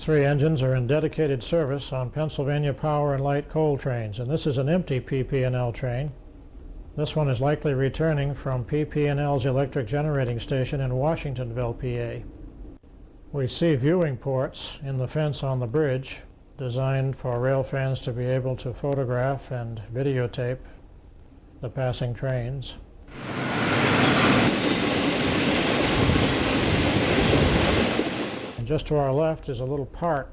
three engines are in dedicated service on Pennsylvania Power and Light coal trains, and this is an empty PP&L train. This one is likely returning from PP&L's electric generating station in Washingtonville, PA. We see viewing ports in the fence on the bridge, designed for rail fans to be able to photograph and videotape the passing trains. And just to our left is a little park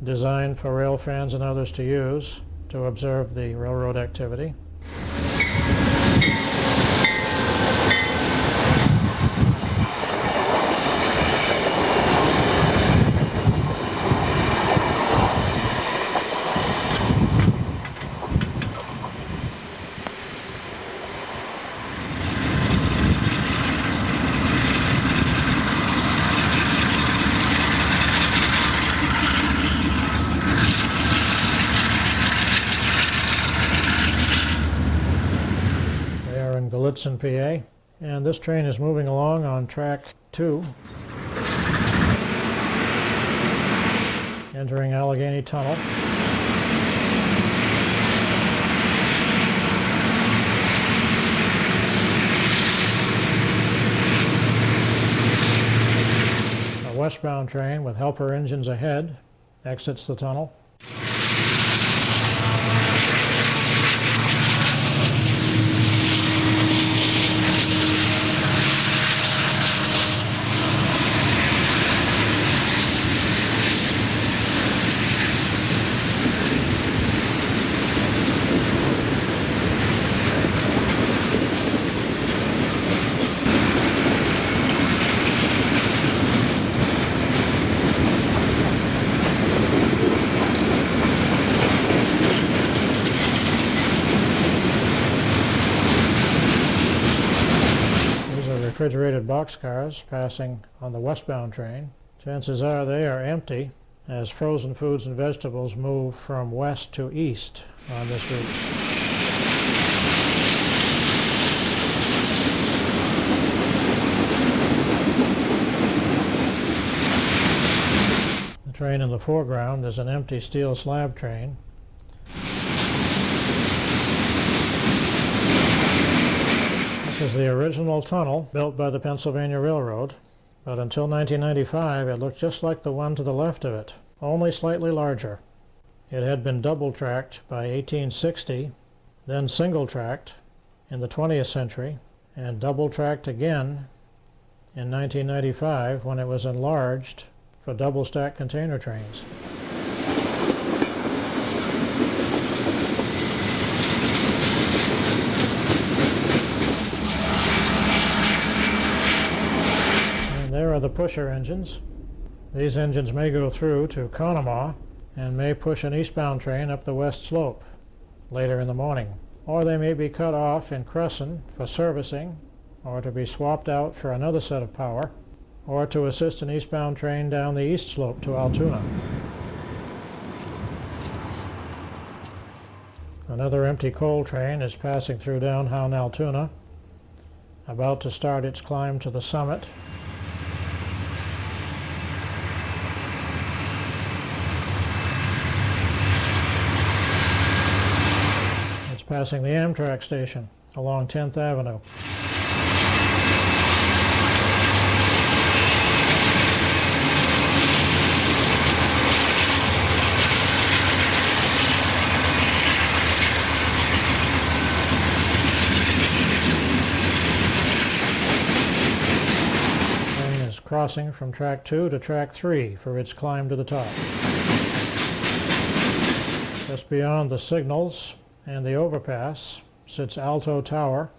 designed for rail fans and others to use to observe the railroad activity. In PA, and this train is moving along on track 2, entering Allegheny Tunnel. A westbound train with helper engines ahead exits the tunnel. Refrigerated boxcars passing on the westbound train. Chances are they are empty, as frozen foods and vegetables move from west to east on this route. The train in the foreground is an empty steel slab train. This is the original tunnel built by the Pennsylvania Railroad, but until 1995 it looked just like the one to the left of it, only slightly larger. It had been double-tracked by 1860, then single-tracked in the 20th century, and double-tracked again in 1995 when it was enlarged for double-stack container trains. There are the pusher engines. These engines may go through to Conemaugh and may push an eastbound train up the west slope later in the morning. Or they may be cut off in Crescent for servicing, or to be swapped out for another set of power, or to assist an eastbound train down the east slope to Altoona. Another empty coal train is passing through downtown Altoona, about to start its climb to the summit. Passing the Amtrak station along 10th Avenue. The train is crossing from track 2 to track 3 for its climb to the top. Just beyond the signals and the overpass sits Alto Tower.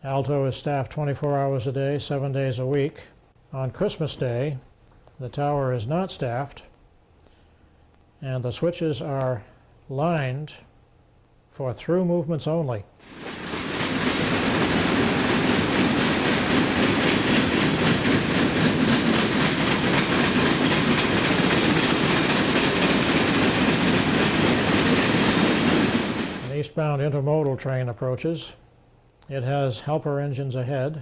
Alto is staffed 24 hours a day, 7 days a week. On Christmas Day, the tower is not staffed, and the switches are lined for through movements only. Eastbound intermodal train approaches. It has helper engines ahead.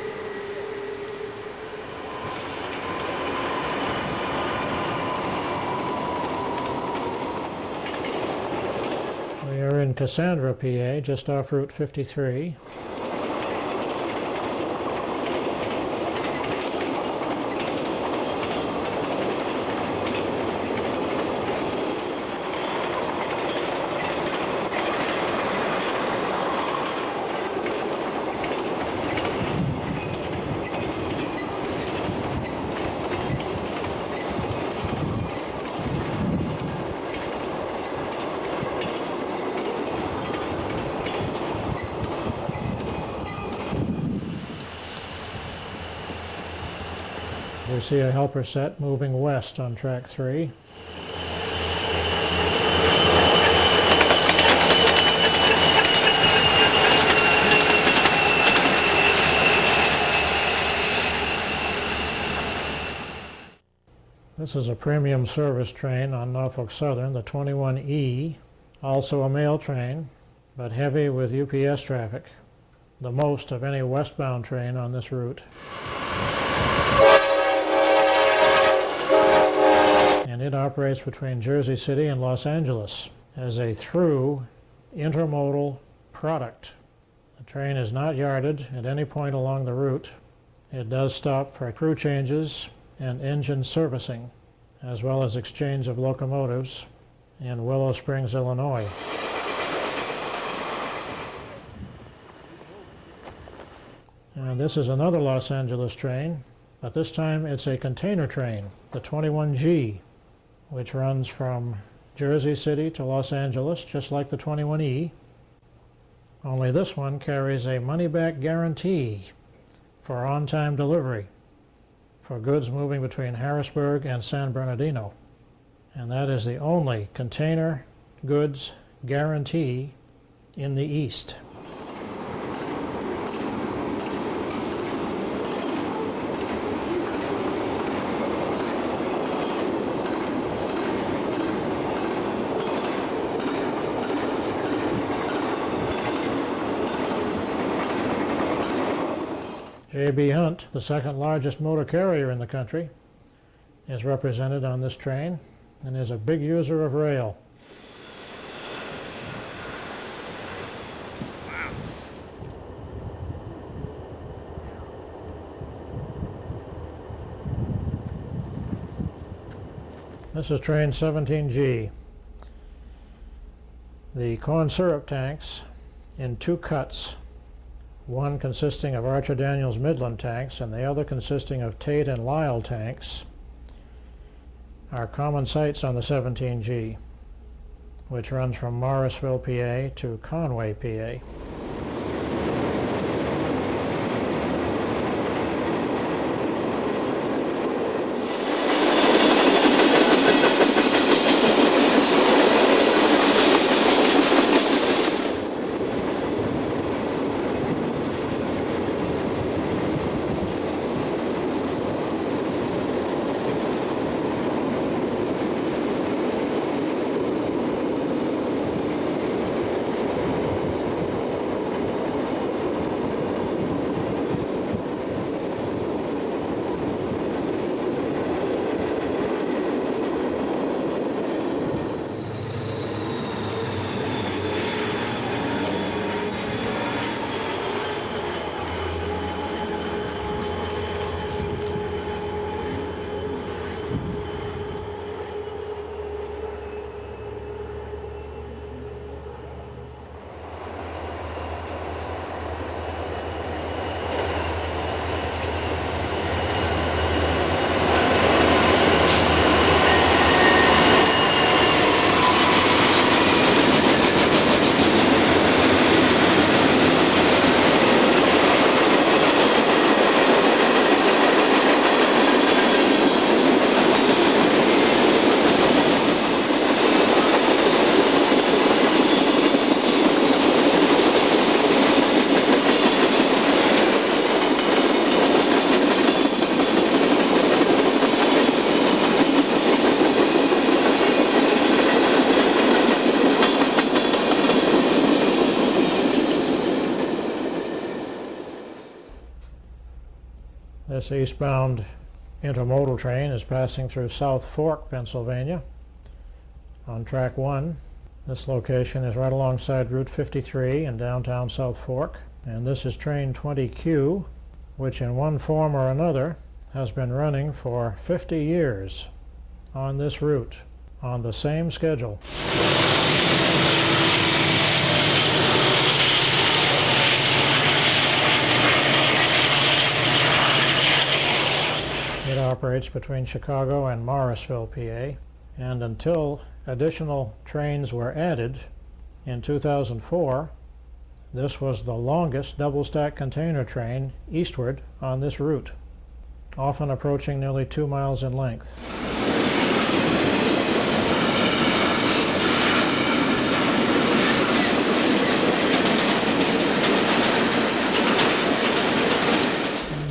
Cassandra, PA, just off Route 53. We see a helper set moving west on track 3. This is a premium service train on Norfolk Southern, the 21E, also a mail train, but heavy with UPS traffic, the most of any westbound train on this route. And it operates between Jersey City and Los Angeles as a through intermodal product. The train is not yarded at any point along the route. It does stop for crew changes and engine servicing, as well as exchange of locomotives in Willow Springs, Illinois. And this is another Los Angeles train, but this time it's a container train, the 21G, which runs from Jersey City to Los Angeles, just like the 21E. Only this one carries a money-back guarantee for on-time delivery for goods moving between Harrisburg and San Bernardino. And that is the only container goods guarantee in the East. J.B. Hunt, the second largest motor carrier in the country, is represented on this train and is a big user of rail. Wow. This is train 17G. The corn syrup tanks in 2 cuts, one consisting of Archer Daniels Midland tanks and the other consisting of Tate and Lyle tanks, are common sights on the 17G, which runs from Morrisville, PA to Conway, PA. This eastbound intermodal train is passing through South Fork, Pennsylvania on track 1. This location is right alongside Route 53 in downtown South Fork, and this is train 20Q, which in one form or another has been running for 50 years on this route, on the same schedule. It operates between Chicago and Morrisville, PA, and until additional trains were added in 2004, this was the longest double-stack container train eastward on this route, often approaching nearly 2 miles in length.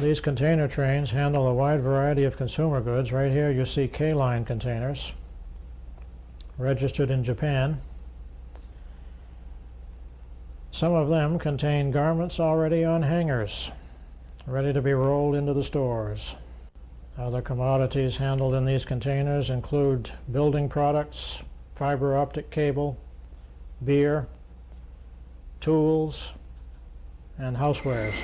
These container trains handle a wide variety of consumer goods. Right here you see K-line containers, registered in Japan. Some of them contain garments already on hangers, ready to be rolled into the stores. Other commodities handled in these containers include building products, fiber optic cable, beer, tools, and housewares.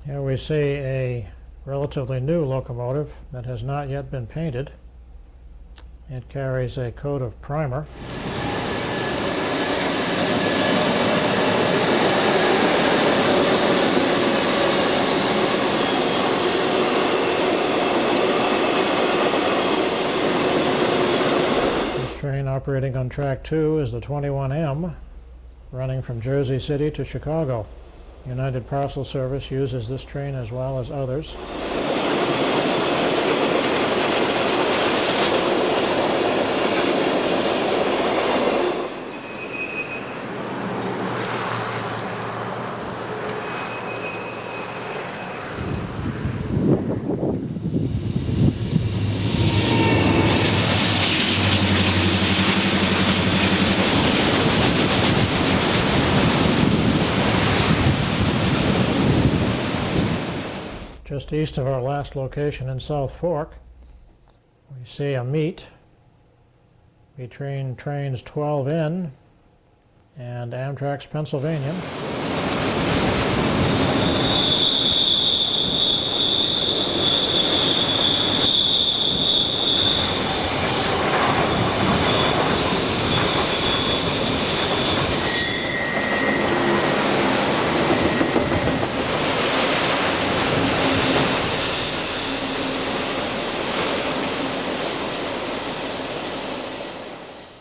Here we see a relatively new locomotive that has not yet been painted. It carries a coat of primer. This train operating on track 2 is the 21M, running from Jersey City to Chicago. United Parcel Service uses this train as well as others. Just east of our last location in South Fork, we see a meet between trains 12N and Amtrak's Pennsylvanian.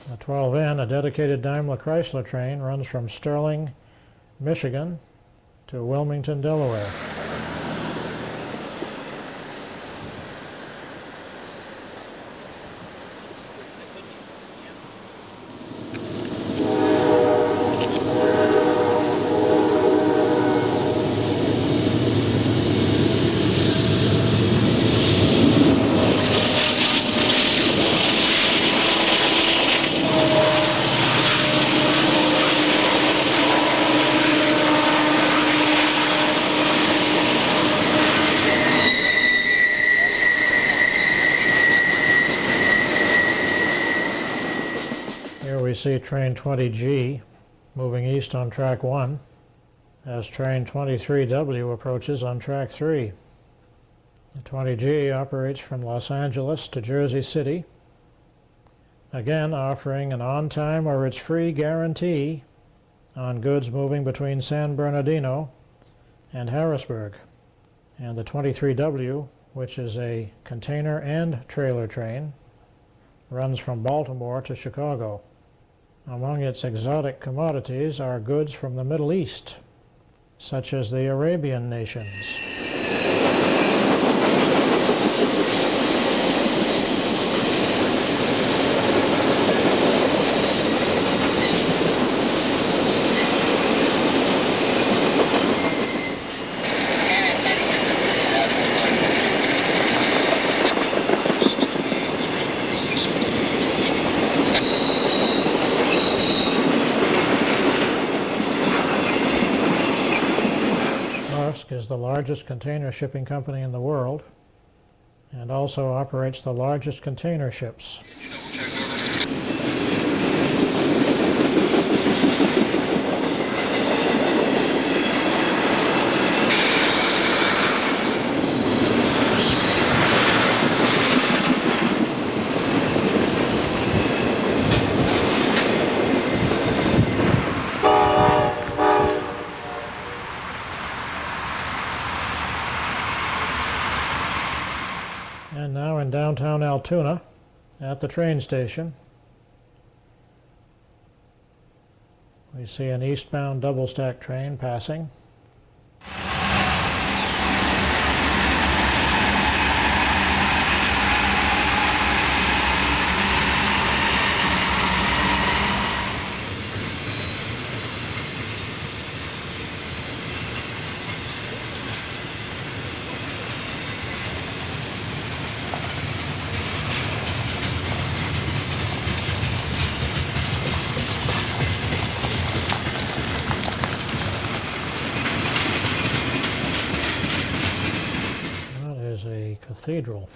The 12N, a dedicated Daimler Chrysler train, runs from Sterling, Michigan to Wilmington, Delaware. Here we see train 20G moving east on track 1 as train 23W approaches on track 3. The 20G operates from Los Angeles to Jersey City, again offering an on-time or it's free guarantee on goods moving between San Bernardino and Harrisburg. And the 23W, which is a container and trailer train, runs from Baltimore to Chicago. Among its exotic commodities are goods from the Middle East, such as the Arabian nations. Maersk is the largest container shipping company in the world and also operates the largest container ships. And now in downtown Altoona, at the train station, we see an eastbound double-stack train passing. A cathedral.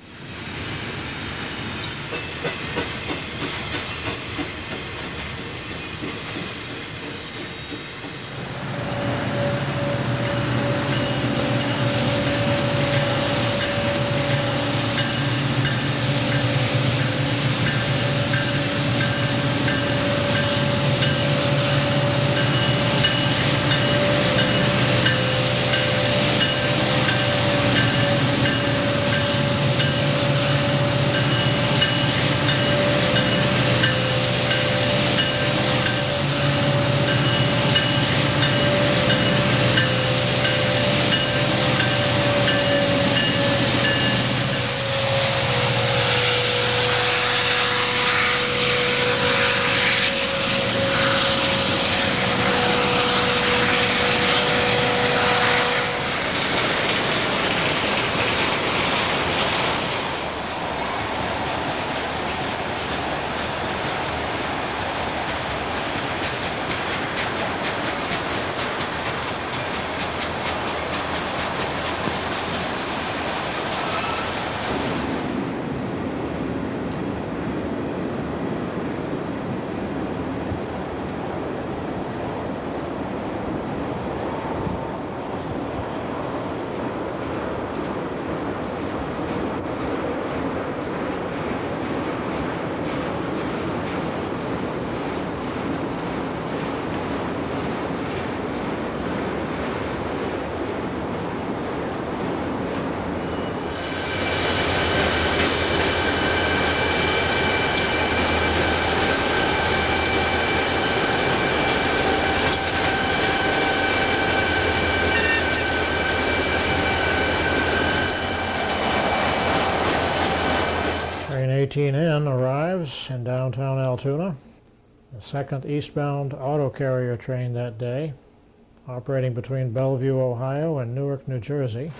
Train 18N arrives in downtown Altoona, the second eastbound auto carrier train that day, operating between Bellevue, Ohio and Newark, New Jersey.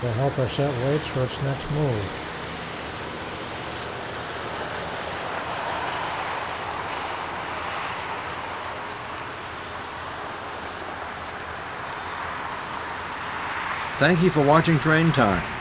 to help her set weights for its next move. Thank you for watching Train Time.